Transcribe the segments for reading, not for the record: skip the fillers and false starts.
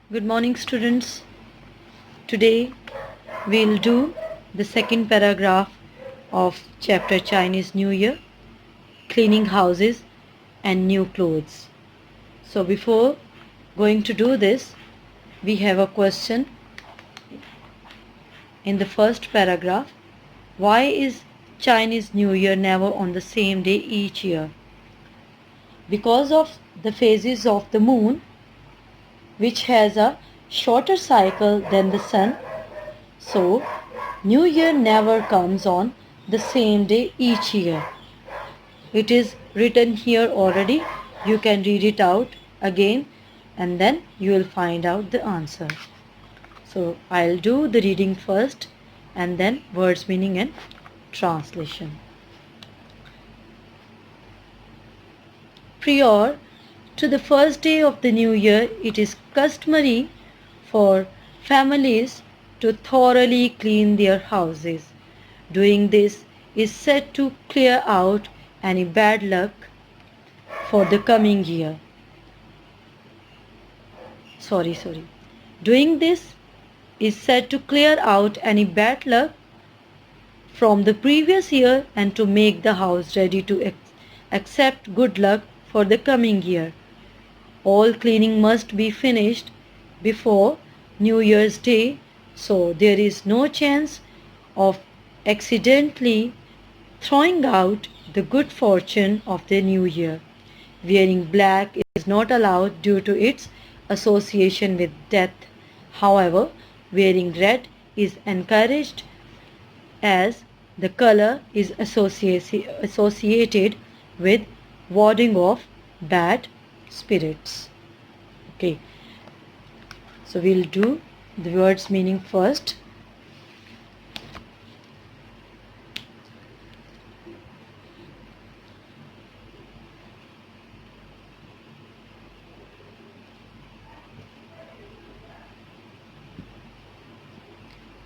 Good morning, students. Today we'll do the second paragraph of chapter Chinese New Year, cleaning houses and new clothes. So before going to do this, we have a question in the first paragraph. Why is Chinese New Year never on the same day each year? Because of the phases of the moon, which has a shorter cycle than the sun. So, New Year never comes on the same day each year. It is written here already. You can read it out again and then you will find out the answer. So, I'll do the reading first and then words meaning and translation. Prior to the first day of the new year, it is customary for families to thoroughly clean their houses. Doing this is said to clear out any bad luck for the coming year. Doing this is said to clear out any bad luck from the previous year and to make the house ready to accept good luck for the coming year. All cleaning must be finished before New Year's Day, so there is no chance of accidentally throwing out the good fortune of the new year. Wearing black is not allowed due to its association with death. However, wearing red is encouraged as the color is associated with warding off bad spirits. Okay, so we'll do the words meaning first.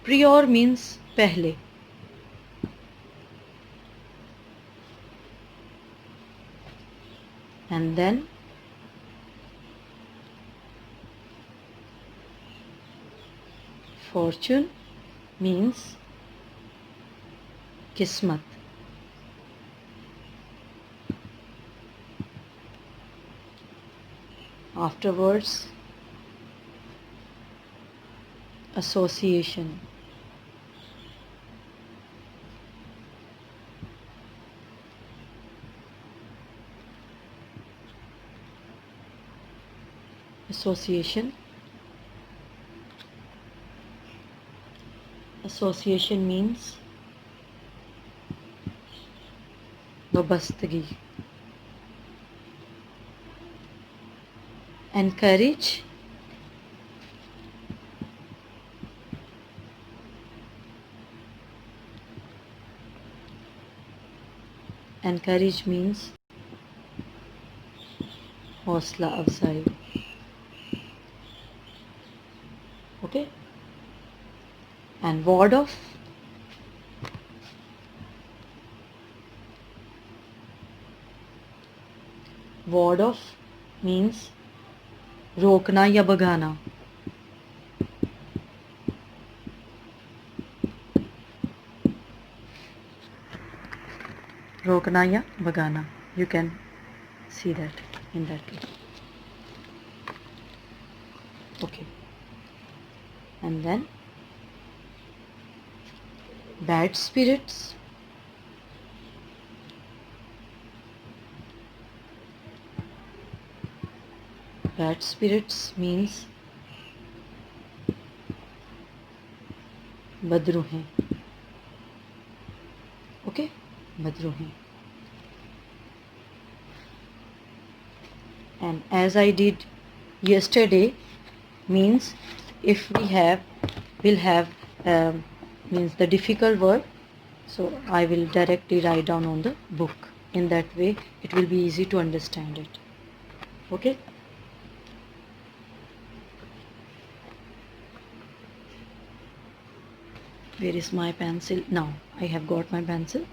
Prior means pehle. And then fortune means kismat. Afterwards, association. Association. Association means wabastagi. Encourage. Encourage means hosla afzai. Okay, and ward off. Ward off means रोकना या भगाना. रोकना या भगाना. You can see that in that way. Okay, and then bad spirits. Bad spirits means badru hain. Okay, badru hain. And as I did yesterday means if we'll have means the difficult word, so I will directly write down on the book. In that way it will be easy to understand it. Okay, where is my pencil? Now I have got my pencil.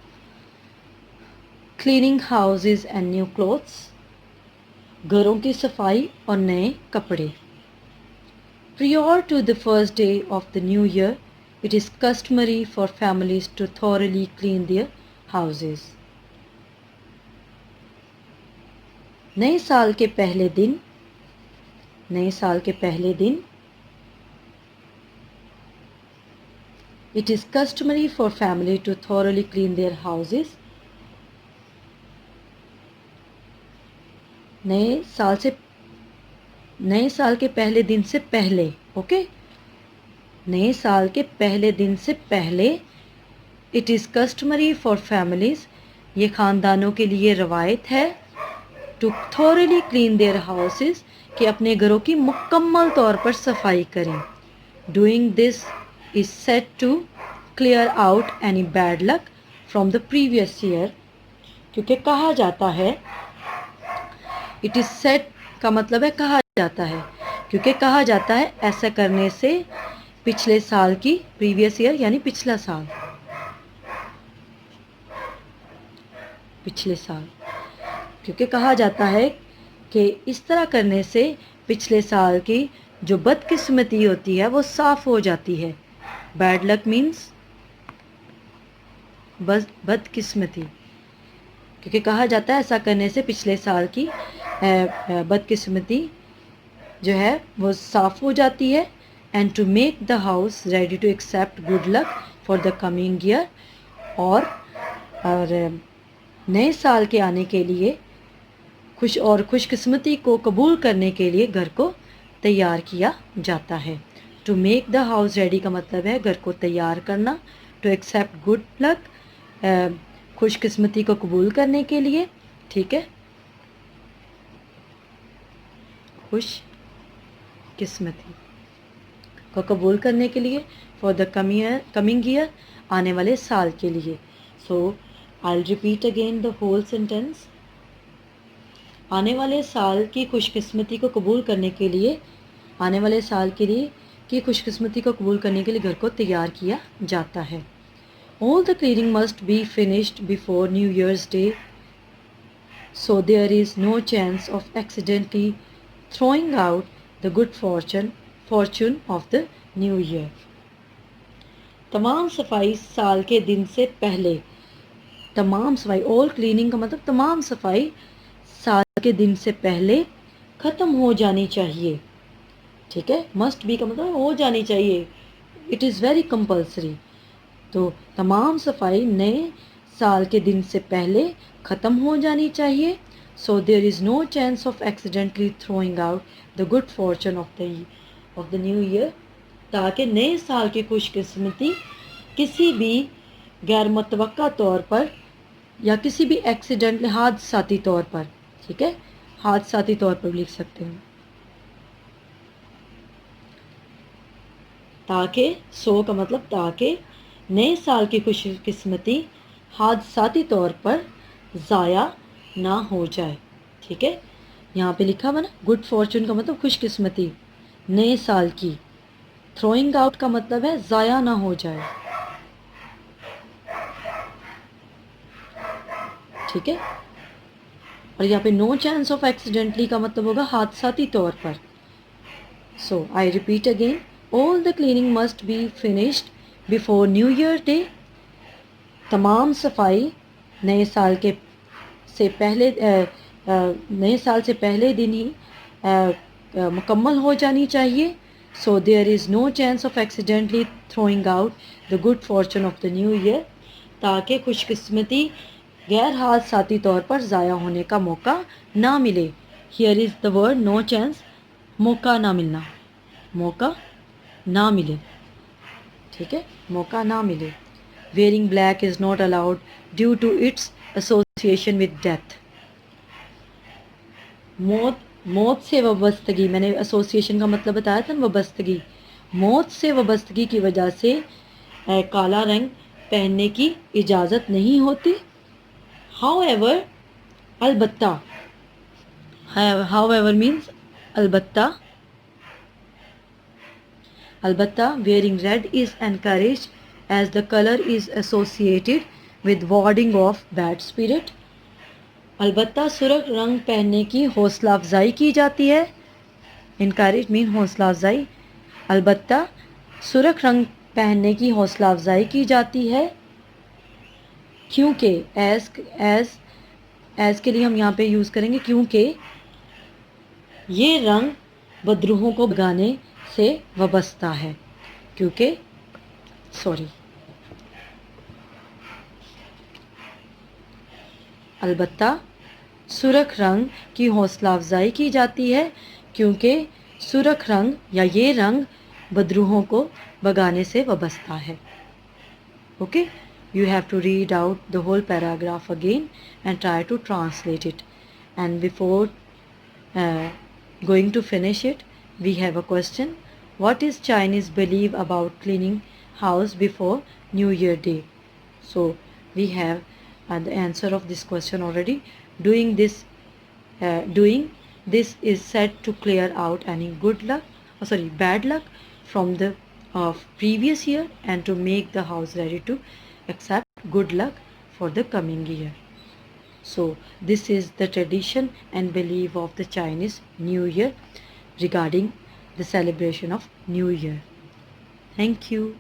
Cleaning houses and new clothes. घरों की सफाई और नए कपड़े. Prior to the first day of the new year, it is customary for families to thoroughly clean their houses. नए साल के पहले दिन, नए साल के पहले दिन, it is customary for family to thoroughly clean their houses. नए साल के पहले दिन से पहले, ओके, नए साल के पहले दिन से पहले, it is customary for families, ये ख़ानदानों के लिए रवायत है, to thoroughly clean their houses, कि अपने घरों की मुकम्मल तौर पर सफाई करें. Doing this is set to clear out any bad luck from the previous year, क्योंकि कहा जाता है, इट इज़ सेट का मतलब है कहा जाता है, क्योंकि कहा जाता है ऐसा करने से पिछले साल की, प्रीवियस ईयर यानी पिछला साल, पिछले साल, क्योंकि कहा जाता है कि इस तरह करने से पिछले साल की जो बदकिस्मती होती है वो साफ हो जाती है. बैड लक मीन्स बदकिस्मती, क्योंकि कहा जाता है ऐसा करने से पिछले साल की बदकिस्मती जो है वो साफ़ हो जाती है. And to make the house ready to accept good luck for the coming year, और नए साल के आने के लिए खुशकिस्मती को कबूल करने के लिए घर को तैयार किया जाता है. To make the house ready का मतलब है घर को तैयार करना. टू एक्सेप्ट गुड लक, खुशकिस्मती को कबूल करने के लिए, ठीक है, खुश किस्मती को कबूल करने के लिए, फॉर द कमिंग ईयर, आने वाले साल के लिए. So I repeat again the whole sentence. आने वाले साल की खुशकिस्मती को कबूल करने के लिए, आने वाले साल के लिए की खुशकिस्मती को कबूल करने के लिए घर को तैयार किया जाता है. All the cleaning must be finished before New Year's Day, so there is no chance of accidentally throwing out the good fortune of the new year. तमाम सफाई साल के दिन से पहले, तमाम सफाई, all cleaning का मतलब तमाम सफाई साल के दिन से पहले ख़त्म हो जानी चाहिए. ठीक है, must be का मतलब हो जानी चाहिए, it is very compulsory. तो तमाम सफाई नए साल के दिन से पहले ख़त्म हो जानी चाहिए. So there is no chance of accidentally throwing out the good fortune of the new year, ताकि नए साल की खुशकिस्मती किसी भी गैर मुतवक्का तौर पर या किसी भी एक्सीडेंट हादसाती तौर पर, ठीक है, हादसाती तौर पर लिख सकते हैं. ताकि, सो का मतलब ताकि नए साल की खुशकिस्मती हादसाती तौर पर ज़ाया ना हो जाए. ठीक है, यहाँ पे लिखा हुआ ना, गुड फॉर्चून का मतलब खुशकिस्मती नए साल की, थ्रोइंग आउट का मतलब है ज़ाया ना हो जाए. ठीक है, और यहाँ पे नो चांस ऑफ एक्सीडेंटली का मतलब होगा हादसाती तौर पर. So I repeat again, all the cleaning must be finished before New Year Day. तमाम सफाई नए साल के से पहले नए साल से पहले दिन ही मुकम्मल हो जानी चाहिए. So there is no chance of accidentally throwing out the good fortune of the new year, ताकि खुशकिस्मती गैर हादसाती तौर पर ज़ाया होने का मौका ना मिले. Here is the word no chance, मौका ना मिलना, मौका ना मिले. ठीक है, मौका ना मिले. Wearing black is not allowed due to its association with death. मौत से वाबस्तगी, मैंने एसोसिएशन का मतलब बताया था, वाबस्तगी, मौत से वाबस्तगी की वजह से काला रंग पहनने की इजाज़त नहीं होती. हाउएवर, अलबत्ता, हाउएवर मीन्स अलबत्ता, अलबत्ता wearing red is encouraged as the color is associated with warding off bad spirit. अलबत्ता सुर्ख रंग पहनने की हौसला अफजाई की जाती है. encourage मीन हौसला अफजाई. البتہ سرخ رنگ پہننے کی حوصلہ افزائی کی جاتی ہے کیونکہ ایز کے لیے ہم یہاں پہ یوز کریں گے کیونکہ یہ رنگ بدروحوں کو بھگانے سے وابستہ ہے. کیونکہ البتہ سرخ رنگ کی حوصلہ افزائی کی جاتی ہے کیونکہ سرخ رنگ یا یہ رنگ بدروحوں کو بھگانے سے وابستہ ہے. Okay, you have to read out the whole paragraph again and try to translate it. And before going to finish it, we have a question. What is Chinese belief about cleaning house before New Year Day? So we have the answer of this question already. Doing this is said to clear out any bad luck from the previous year and to make the house ready to accept good luck for the coming year. So this is the tradition and belief of the Chinese New Year regarding the celebration of New Year. Thank you.